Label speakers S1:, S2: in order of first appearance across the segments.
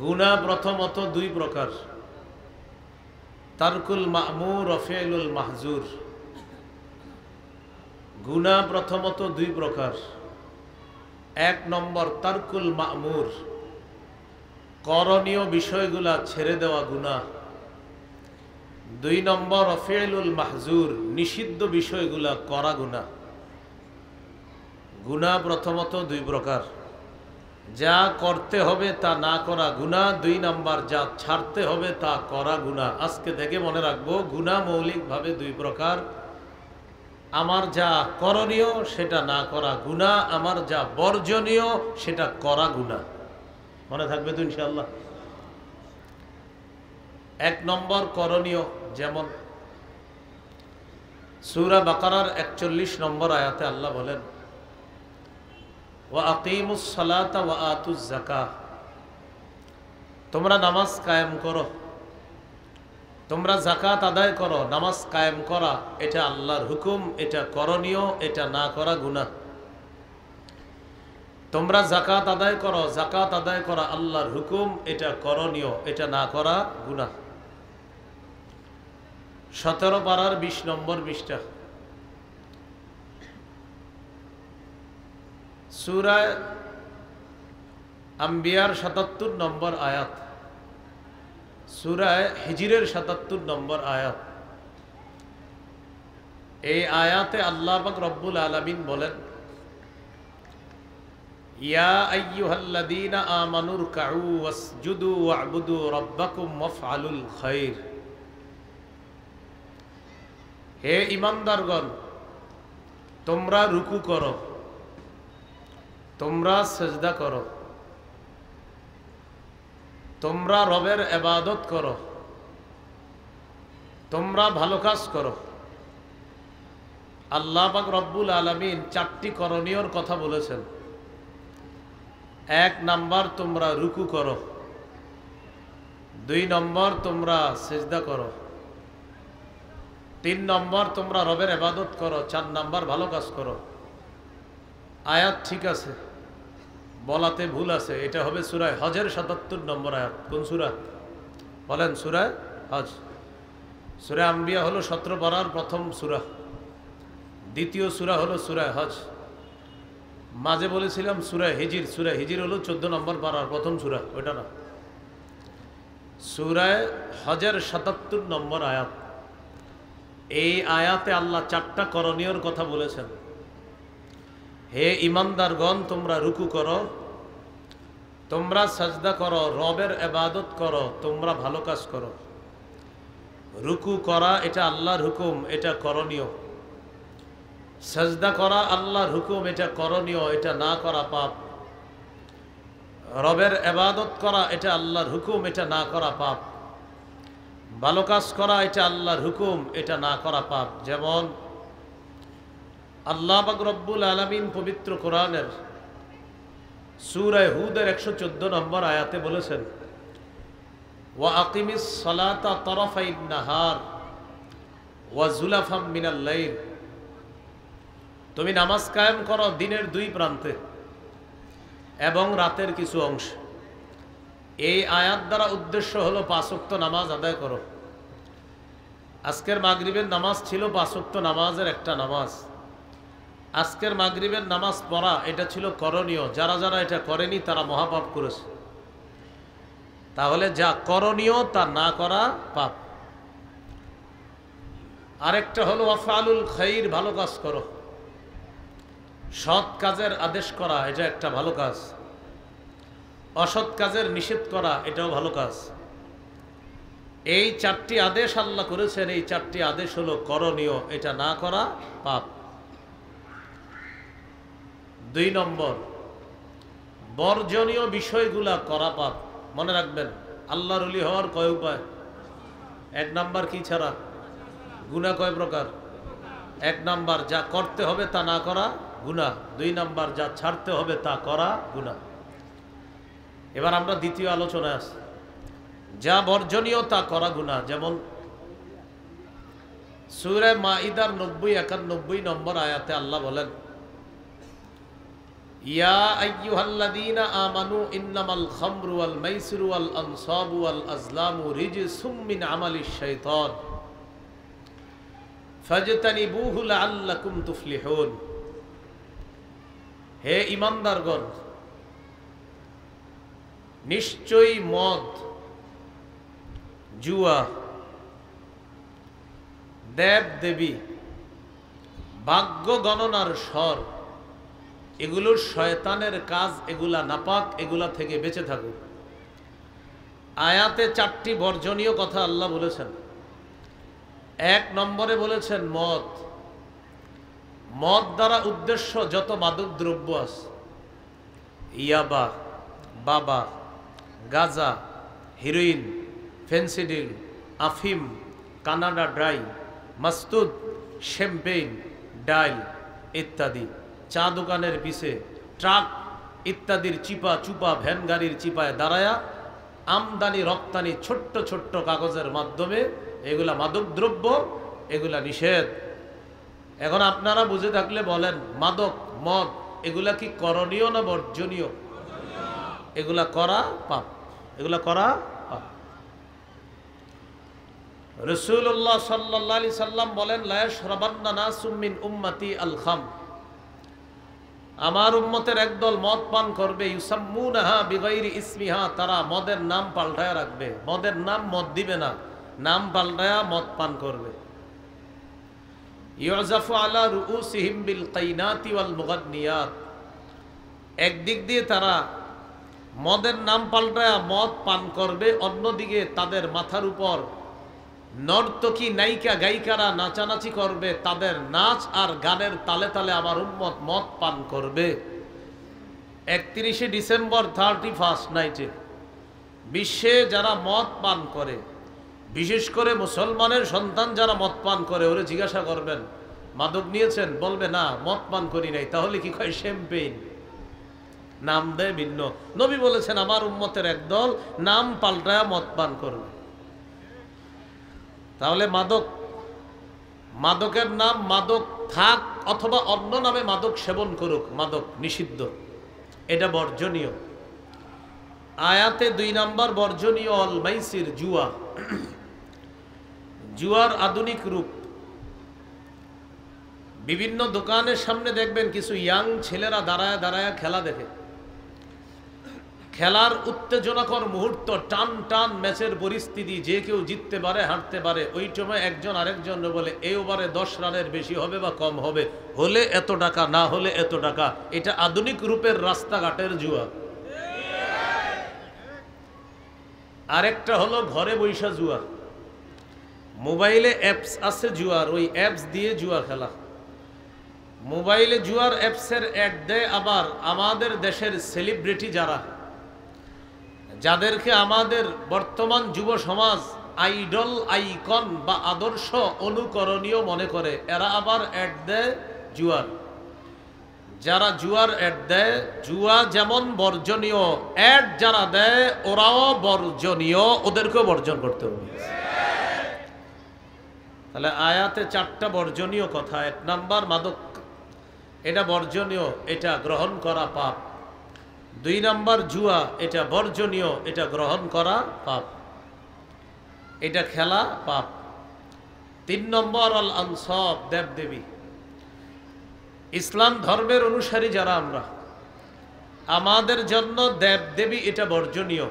S1: গুনাহ প্রথমত দুই প্রকার, তারকুল মা'মুর ও ফি'লুল মাহজুর। গুনাহ প্রথমত দুই প্রকার। এক নম্বর তারকুল মা'মুর, করণীয় বিষয়গুলা ছেড়ে দেওয়া গুনাহ। দুই নম্বর ফি'লুল মাহজুর, নিষিদ্ধ বিষয়গুলা করা গুনাহ। গুনাহ প্রথমত দুই প্রকার, যা করতে হবে তা না করা গুনাহ। দুই নম্বর যা ছাড়তে হবে তা করা গুনাহ। আজকে থেকে মনে রাখবো, গুনাহ মৌলিকভাবে দুই প্রকার। আমার যা করণীয় সেটা না করা গুনাহ, আমার যা বর্জনীয় সেটা করা গুনাহ। মনে থাকবে তো ইনশাআল্লাহ? এক নম্বর করণীয়, যেমন সূরা বাকারার 41 নম্বর আয়াতে আল্লাহ বলেন, ওয়া আকিমুস সালাতা ওয়া আতুজ যাকাহ, তোমরা নামাজ কায়েম করো, তোমরা যাকাত আদায় করো। নামাজ কায়েম করা এটা আল্লাহর হুকুম, এটা করণীয়, এটা না করা গুনাহ। তোমরা যাকাত আদায় করো, যাকাত আদায় করা আল্লাহর হুকুম, এটা করণীয়, এটা না করা গুনাহ। 17 পারার 20 নম্বর পৃষ্ঠা, সূরা আম্বিয়ার 77 নম্বর আয়াত, সূরা হিজরের 77 নম্বর আয়াত। এই আয়াতে আল্লাহ পাক রব্বুল আলামিন বলেন, ইয়া আইয়ুহাল্লাযীনা আমানুর কাউ ওয়াসজুদু ওয়া'বুদু রাব্বাকুম ওয়াফআলুল খায়র। হে ঈমানদারগণ, তোমরা রুকু করো, তোমরা সিজদা করো, তোমরা রবের ইবাদত করো, তোমরা ভালো কাজ করো। আল্লাহ পাক রব্বুল আলামিন 4টি করণীয়র কথা বলেছেন। এক নাম্বার, তোমরা রুকু করো। 2 নম্বর, তোমরা সিজদা করো। 3 নম্বর, তোমরা রবের ইবাদত করো। 4 নম্বর, ভালো কাজ করো। আয়াত ঠিক আছে, বলাতে ভুল আছে। এটা হবে সূরা হজের 77 নম্বর আয়াত। কোন সূরা বলেন? সূরা হজ। সূরা আম্বিয়া হলো 17 পারার প্রথম সূরা, দ্বিতীয় সূরা হলো সূরা হজ। মাঝে বলেছিলাম সূরা হিজর, সূরা হিজর হলো 14 নম্বর পারার প্রথম সূরা, ওইটা না। সূরা হজের 77 নম্বর আয়াত। এই আয়াতে আল্লাহ 4টা করণীয়র কথা বলেছেন। হে ঈমানদারগণ, তোমরা রুকু করো, তোমরা সাজদা করো, রবের ইবাদত করো, তোমরা ভালো কাজ করো। রুকু করা এটা আল্লাহর হুকুম, এটা করণীয়। সাজদা করা আল্লাহর হুকুম, এটা করণীয়, এটা না করা পাপ। রবের ইবাদত করা এটা আল্লাহর হুকুম, এটা না করা পাপ। ভালো কাজ করা এটা আল্লাহর হুকুম, এটা না করা পাপ। যেমন আল্লাহ পাক রব্বুল আলামিন পবিত্র কোরআনের সূরা হুদের 114 নম্বর আয়াতে বলেছেন, ওয়া আকিমিস সালাতা তারাফাইন নাহার ওয়া যুলাফাম মিনাল লাইল। তুমি নামাজ কায়েম করো দিনের 2 প্রান্তে এবং রাতের কিছু অংশ। এই আয়াত দ্বারা উদ্দেশ্য হলো 5 ওয়াক্ত নামাজ আদায় করো। আজকের মাগরিবের নামাজ ছিল 5 ওয়াক্ত নামাজের একটা নামাজ। আজকের মাগরিবের নামাজ পড়া এটা ছিল করণীয়। যারা যারা এটা করেনি তারা মহাপাপ করেছে। তাহলে যা করণীয় তা না করা পাপ। আরেকটা হলো ওয়াফআলুল খায়র, ভালো কাজ করো। সৎ কাজের আদেশ করা এটা একটা ভালো কাজ। অসৎ কাজের নিষেধ করা এটাও ভালো কাজ। এই 4টি আদেশ আল্লাহ করেছেন, এই 4টি আদেশ হলো করণীয়, এটা না করা পাপ। 2 নম্বর, বর্জনীয় বিষয়গুলা করা পাপ। মনে রাখবেন, আল্লাহর ওলি হওয়ার কয় উপায়? 1 নাম্বার কি ছাড়া? গুনাহ কয় প্রকার? 1 নাম্বার, যা করতে হবে তা না করা গুনাহ। 2 নাম্বার, যা ছাড়তে হবে তা করা গুনাহ। এবার আমরা দ্বিতীয় আলোচনায় আসি। যা বর্জনীয় তা করা গুনাহ। যেমন সূরা মাঈদার 90-91 নম্বর আয়াতে আল্লাহ বলেন, ইয়া আইয়ুহাল্লাযীনা আমানু ইন্নামাল খামরু ওয়াল মাইসিরু ওয়াল আনসাবু ওয়াল আজলামু রিজসুম মিন আমালিশ শাইতান ফাজতানিবুহু লাআল্লাকুম তুফলিহুন। হে ঈমানদারগণ, নিশ্চয়ই মদ, জুয়া, দেব দেবী, ভাগ্য গণনার স্বর, এগুলো শয়তানের কাজ, এগুলা নাপাক, এগুলা থেকে বেঁচে থাকুক। আয়াতে 4টি বর্জনীয় কথা আল্লাহ বলেছেন। 1 নম্বরে বলেছেন মদ। মদ দ্বারা উদ্দেশ্য যত মাদক দ্রব্য আছে, ইয়াবা, বাবা, গাজা, হিরোইন, ফেন্সিডিল, আফিম, কানাডা ড্রাই, মাস্তুদ, শ্যাম্পেইন, ডাইল ইত্যাদি, চা দোকানের পিছে, ট্রাক ইত্যাদির চিপা চুপা ভ্যান গাড়ির চিপায় দাঁড়ায়া আমদানি রপ্তানি ছোট্ট ছোট্ট কাগজের মাধ্যমে এগুলা মাদক দ্রব্য, এগুলা নিষেধ। এখন আপনারা বুঝে থাকলে বলেন, মাদক মদ এগুলা কি করণীয় না বর্জনীয়? এগুলা করা পাপ, এগুলা করা পাপ। রাসূলুল্লাহ সাল্লাল্লাহু আলাইহি সাল্লাম বলেন, লা ইয়াশরাবান্না নাসুম মিন উম্মতি আল খাম, আমার উম্মতের একদল মদ পান করবে, ইউসাম্মুনাহা বিগাইরি ইসমিহা, তারা মদের নাম পাল্টায়া রাখবে, মদের নাম মদ দিবে না, নাম পাল্টায়া মদ পান করবে। ইউজাফু আলা রুউসিহিম বিল কাইনাতি ওয়াল মুগান্নিয়াত, একদিক দিয়ে তারা মদের নাম পাল্টায়া মদ পান করবে, অন্যদিকে তাদের মাথার উপর নর্তকী নায়িকা গায়িকারা নাচানাচি করবে, তাদের নাচ আর গানের তালে তালে আমার উম্মত মদ পান করবে। 31শে ডিসেম্বর 31st নাইটে বিশ্বে যারা মদ পান করে, বিশেষ করে মুসলমানের সন্তান যারা মদ পান করে, ওরে জিজ্ঞাসা করবেন মাদক নিয়েছেন, বলবে না মদ পান করি নাই। তাহলে কি কয়? শ্যাম্পেইন, নাম দেয় ভিন্ন। নবী বলেছেন আমার উম্মতের একদল নাম পাল্টায়া মদ পান করবে। তাহলে মাদক, মাদকের নাম মাদক থাক অথবা অন্য নামে মাদক সেবন করুক, মাদক নিষিদ্ধ, এটা বর্জনীয়। আয়াতে 2 নম্বর বর্জনীয় অল মাইসির, জুয়া। জুয়ার আধুনিক রূপ। বিভিন্ন দোকানের সামনে দেখবেন কিছু ইয়াং ছেলেরা দাঁড়ায় দাঁড়ায় খেলা দেখে। খেলার উত্তেজনাকর মুহূর্ত, টান টান ম্যাচের পরিস্থিতি, যে কেউ জিততে পারে হারতে পারে। ওই সময় একজন আরেকজন বলে এই ওভারে 10 রানের বেশি হবে বা কম হবে, হলে এত টাকা, না হলে এত টাকা। এটা আধুনিক রূপের রাস্তাঘাটের জুয়া। আরেকটা হলো ঘরে বৈশা জুয়া। মোবাইলে অ্যাপস আছে জুয়ার, ওই অ্যাপস দিয়ে জুয়া খেলা। মোবাইলে জুয়ার অ্যাপসের অ্যাড দেয় আবার আমাদের দেশের সেলিব্রিটি যারা, যাদেরকে আমাদের বর্তমান যুব সমাজ আইডল, আইকন বা আদর্শ অনুকরণীয় মনে করে, এরা আবার অ্যাড দেয় জুয়ার। যারা জুয়ার অ্যাড দেয়, জুয়া যেমন বর্জনীয়, অ্যাড যারা দেয় ওরাও বর্জনীয়, ওদেরকেও বর্জন করতে হবে। তাহলে আয়াতে 4টা বর্জনীয় কথা। 1 নাম্বার মাদক, এটা বর্জনীয়, এটা গ্রহণ করা পাপ। 2 নাম্বার জুয়া, এটা বর্জনীয়, এটা গ্রহণ করা পাপ, এটা খেলা পাপ। 3 নম্বর আল আনসাব, দেবদেবী। ইসলাম ধর্মের অনুসারী যারা আমরা, আমাদের জন্য দেবদেবী এটা বর্জনীয়।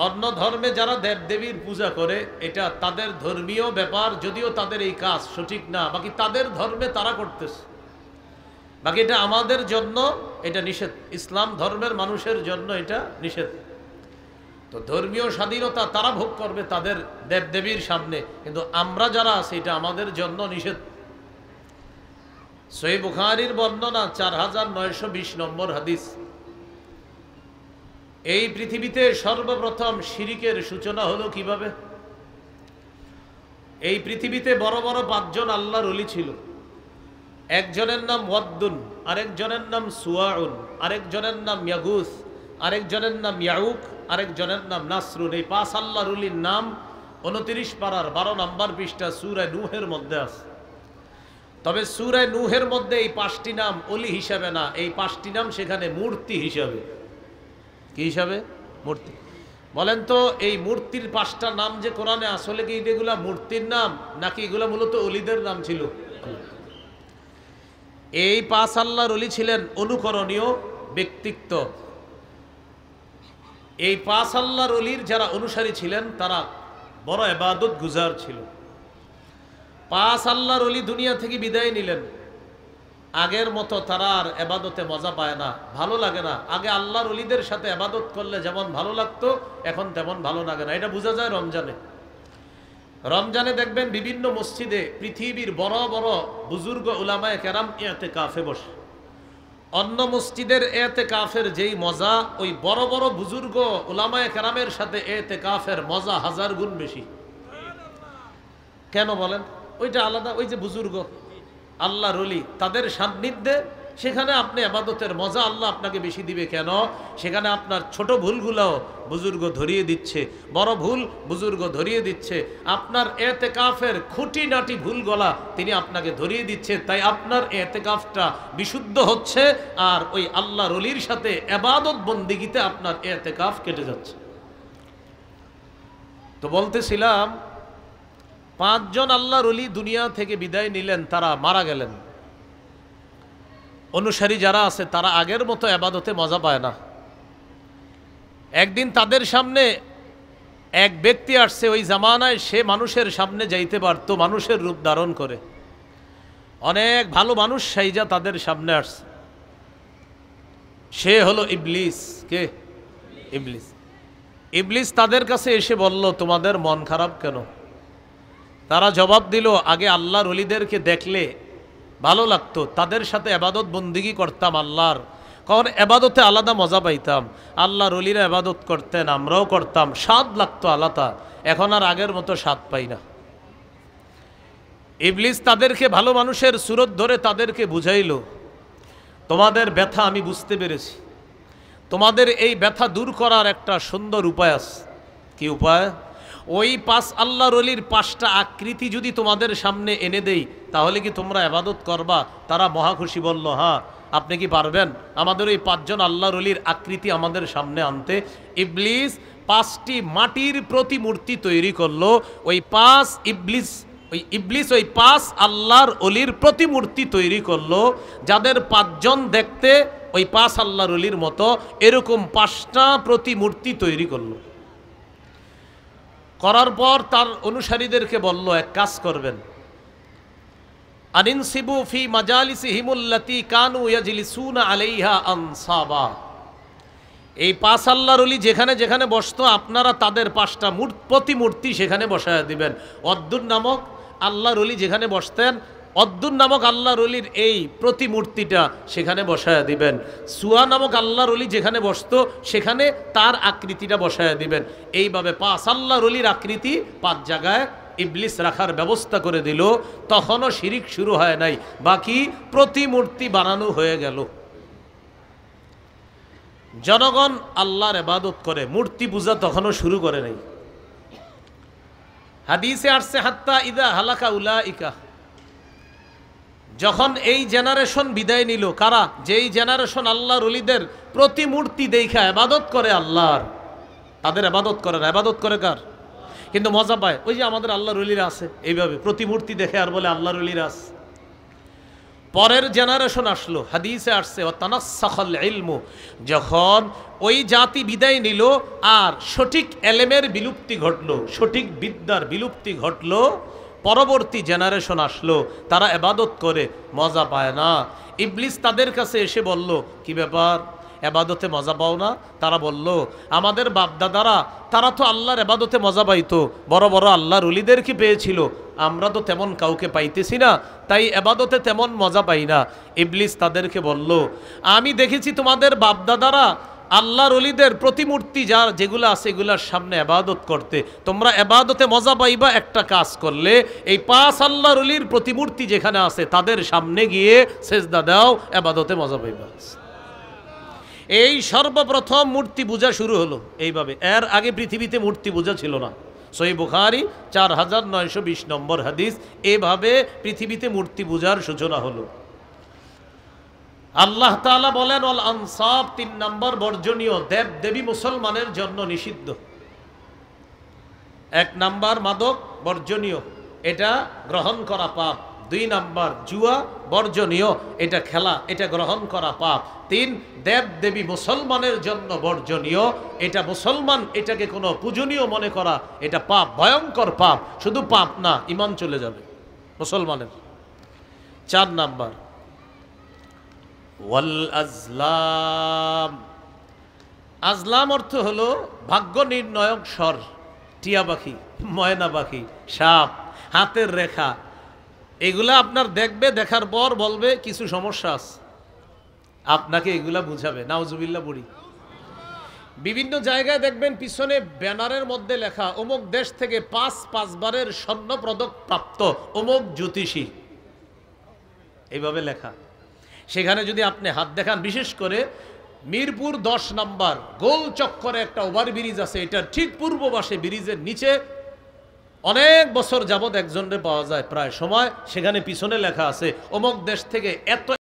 S1: অন্য ধর্মে যারা দেবদেবীর পূজা করে, এটা তাদের ধর্মীয় ব্যাপার, যদিও তাদের এই কাজ সঠিক না, বাকি তাদের ধর্মে তারা করতেছে, বাকি এটা আমাদের জন্য এটা নিষেধ। ইসলাম ধর্মের মানুষের জন্য এটা নিষেধ। তো ধর্মীয় স্বাধীনতা তারা ভোগ করবে তাদের দেবদেবীর সামনে, কিন্তু আমরা যারা আছি এটা আমাদের জন্য নিষেধ। সহিহ বুখারীর বর্ণনা 4920 নম্বর হাদিস। এই পৃথিবীতে সর্বপ্রথম শিরিকের সূচনা হলো কিভাবে? এই পৃথিবীতে বড় বড় 5 জন আল্লাহর ওলি ছিল। একজনের নাম ওয়াদ্দুন, আরেকজনের নাম সুয়াউন, আরেকজনের নাম ইয়াগুস, আরেকজনের নাম ইয়াউক, আরেকজনের নাম নাসরুন। এই 5 আল্লাহর ওলির নাম 29 পারার 12 নম্বর পৃষ্ঠা সূরা নূহের মধ্যে আছে। তবে সূরা নূহের মধ্যে এই 5টি নাম অলি হিসাবে না, এই 5টি নাম সেখানে মূর্তি হিসাবে। কি হিসাবে? মূর্তি। বলেন তো এই মূর্তির 5টা নাম যে কোরআনে, আসলে কি এগুলা মূর্তির নাম নাকি এগুলা মূলত অলিদের নাম ছিল? এই 5 আল্লাহর অলি ছিলেন অনুকরণীয় ব্যক্তিত্ব। এই 5 আল্লাহর অলির যারা অনুসারী ছিলেন তারা বড় ইবাদত গুজার ছিল। 5 আল্লাহর অলি দুনিয়া থেকে বিদায় নিলেন। আগের মতো তারা আর ইবাদতে মজা পায় না, ভালো লাগে না। আগে আল্লাহর অলিদের সাথে ইবাদত করলে যেমন ভালো লাগতো, এখন তেমন ভালো লাগে না। এটা বোঝা যায় রমজানে। রমজানে দেখবেন বিভিন্ন মসজিদে পৃথিবীর বড় বড় বুজুর্গ উলামায়ে কেরাম ইতিকাফে বসে। অন্য মসজিদের ইতিকাফের যেই মজা, ওই বড় বড় বুজুর্গ উলামায়ে কেরামের সাথে ইতিকাফের মজা 1000 গুণ বেশি। কেন বলেন? ওইটা আলাদা। ওই যে বুজুর্গ আল্লাহর ওলি, তাদের সান্নিধ্যে সেখানে আপনি ইবাদতের মজা আল্লাহ আপনাকে বেশি দিবে। কেন? সেখানে আপনার ছোট ভুলগুলোও বুজুর্গ ধরিয়ে দিচ্ছে, বড় ভুল বুজুর্গ ধরিয়ে দিচ্ছে, আপনার ইতিকাফের খুঁটিনাটি ভুলগুলা তিনি আপনাকে ধরিয়ে দিচ্ছে। তাই আপনার ইতিকাফটা বিশুদ্ধ হচ্ছে, আর ওই আল্লাহর ওলির সাথে ইবাদত বন্দিগিতে আপনার ইতিকাফ কেটে যাচ্ছে। তো বলতেছিলাম, 5 জন আল্লাহর ওলি দুনিয়া থেকে বিদায় নিলেন, তারা মারা গেলেন। অনুসারী যারা আছে তারা আগের মতো ইবাদতে মজা পায় না। একদিন তাদের সামনে এক ব্যক্তি আসছে, ওই জামানায় সে মানুষের সামনে যাইতে পারত মানুষের রূপ ধারণ করে। অনেক ভালো মানুষ সাইজা তাদের সামনে আসছে। সে হলো ইবলিস। কে? ইবলিস। ইবলিস তাদের কাছে এসে বলল, তোমাদের মন খারাপ কেন? তারা জবাব দিল, আগে আল্লাহর ওলিদেরকে দেখলে ভালো লাগতো, তাদের সাথে ইবাদত বন্দিগি করতাম আল্লাহর, কারণ ইবাদতে আলাদা মজা পাইতাম। আল্লাহর ওলিরা ইবাদত করতেন, আমরাও করতাম, স্বাদ লাগতো আলাদা। এখন আর আগের মতো স্বাদ পাই না। ইবলিস তাদেরকে ভালো মানুষের সুরত ধরে তাদেরকে বুঝাইল, তোমাদের ব্যথা আমি বুঝতে পেরেছি, তোমাদের এই ব্যথা দূর করার একটা সুন্দর উপায় আছে। কি উপায়? ওই 5 আল্লাহর ওলির 5টা আকৃতি যদি তোমাদের সামনে এনে দেই, তাহলে কি তোমরা ইবাদত করবা? তারা মহা খুশি, বলল, হ্যাঁ। আপনি কি পারবেন আমাদের ওই 5 জন আল্লাহর ওলির আকৃতি আমাদের সামনে আনতে? ইবলিস 5টি মাটির প্রতিমূর্তি তৈরি করলো। ওই 5 ইবলিস ওই 5 আল্লাহর ওলির প্রতিমূর্তি তৈরি করলো, যাদের 5 জন দেখতে ওই 5 আল্লাহর ওলির মতো। এরকম 5টা প্রতিমূর্তি তৈরি করলো। করার পর তার অনুসারীদেরকে বলল, এক কাজ করবেন, আনিনসিবু ফি মাজালিসিহিমুল্লাতি কানু ইয়াজলিসুনা আলাইহা আনসাবা। এই 5 আল্লাহর ওলি যেখানে যেখানে বসতো, আপনারা তাদের 5টা প্রতিমূর্তি সেখানে বসায় দিবেন। অদ্দুর নামক আল্লাহর ওলি যেখানে বসতেন, অদ্দুর নামক আল্লাহর ওলির এই প্রতিমূর্তিটা সেখানে বসায় দিবেন। সুয়া নামক আল্লাহর ওলি যেখানে বসতো, সেখানে তার আকৃতিটা বসায় দিবেন। এইভাবে 5 আল্লাহর ওলির আকৃতি 5 জায়গায় ইবলিস রাখার ব্যবস্থা করে দিল। তখনও শিরিক শুরু হয় নাই, বাকি প্রতিমূর্তি বানানো হয়ে গেল। জনগণ আল্লাহর ইবাদত করে, মূর্তি পূজা তখনও শুরু করে নাই। হাদিসে আসছে, হাত্তা ইদা হালাকা উলাইকা, যখন এই জেনারেশন বিদায় নিল, কারা? যেই জেনারেশন আল্লাহর ওলিদের প্রতিমূর্তি দেখা ইবাদত করে আল্লাহর, তাদের ইবাদত করে না। ইবাদত করে কার? কিন্তু মজা পায়। ওই যে আমাদের আল্লাহর ওলিরা আছে, এইভাবে প্রতিমূর্তি দেখে আর বলে আল্লাহর ওলিরা আছে। পরের জেনারেশন আসলো, হাদিসে আসছে, ওয়াতানাসসাখাল ইলমু, যখন ওই জাতি বিদায় নিল আর সঠিক এলেমের বিলুপ্তি ঘটলো, সঠিক বিদ্যার বিলুপ্তি ঘটলো, পরবর্তী জেনারেশন আসলো, তারা ইবাদত করে মজা পায় না। ইবলিস তাদের কাছে এসে বলল, কি ব্যাপার, ইবাদতে মজা পাও না? তারা বলল, আমাদের বাপদাদারা তারা তো আল্লাহর ইবাদতে মজা পাইতো, বড় বড় আল্লাহর ওলিদেরকে পেয়েছিল, আমরা তো তেমন কাউকে পাইতেছি না, তাই ইবাদতে তেমন মজা পাই না। ইবলিস তাদেরকে বলল, আমি দেখেছি তোমাদের বাপদাদারা আল্লাহর ওলিদের প্রতিমূর্তি যেগুলো আছে এগুলার সামনে ইবাদত করতে। তোমরা ইবাদতে মজা পাইবা একটা কাজ করলে, এই 5 আল্লাহর ওলির প্রতিমূর্তি যেখানে আছে তাদের সামনে গিয়ে সেজদা দাও, ইবাদতে মজা পাইবা। এই সর্বপ্রথম মূর্তি পূজা শুরু হলো এইভাবে। এর আগে পৃথিবীতে মূর্তি পূজা ছিল না, সহিহ বুখারী 4920 নম্বর হাদিস। এভাবে পৃথিবীতে মূর্তি পূজার সূচনা হলো। আল্লাহ তাআলা বলেন ওয়াল আনসাব, 3 নম্বর বর্জনীয়, দেব দেবী মুসলমানের জন্য নিষিদ্ধ। 1 নাম্বার মাদক বর্জনীয়, এটা গ্রহণ করা পাপ। 2 নাম্বার জুয়া বর্জনীয়, এটা খেলা, এটা গ্রহণ করা পাপ। 3 দেব দেবী মুসলমানের জন্য বর্জনীয়, এটা মুসলমান এটাকে কোনো পূজনীয় মনে করা, এটা পাপ, ভয়ঙ্কর পাপ। শুধু পাপ না, ঈমান চলে যাবে মুসলমানের। 4 নাম্বার ওয়াল আজলাম। আজলাম অর্থ হলো ভাগ্য নির্ণয়ক স্বর, টিয়া পাখি, ময়না পাখি, সাপ, হাতের রেখা, এগুলা আপনার দেখবে, দেখার পর বলবে কিছু সমস্যা আছে, আপনাকে এগুলা বুঝাবে। নাউজুবিল্লাহ পড়ি। বিভিন্ন জায়গায় দেখবেন পিছনে ব্যানারের মধ্যে লেখা অমুক দেশ থেকে 5 বারের স্বর্ণ পদক প্রাপ্ত অমুক জ্যোতিষী, এইভাবে লেখা। সেখানে যদি আপনি হাত দেখান, বিশেষ করে মিরপুর 10 নম্বর গোল চক্করে একটা ওভারব্রিজ আছে, এটা ঠিক পূর্ব পাশে ব্রিজের নিচে অনেক বছর যাবৎ একজনরে পাওয়া যায় প্রায় সময়, সেখানে পিছনে লেখা আছে অমুক দেশ থেকে এত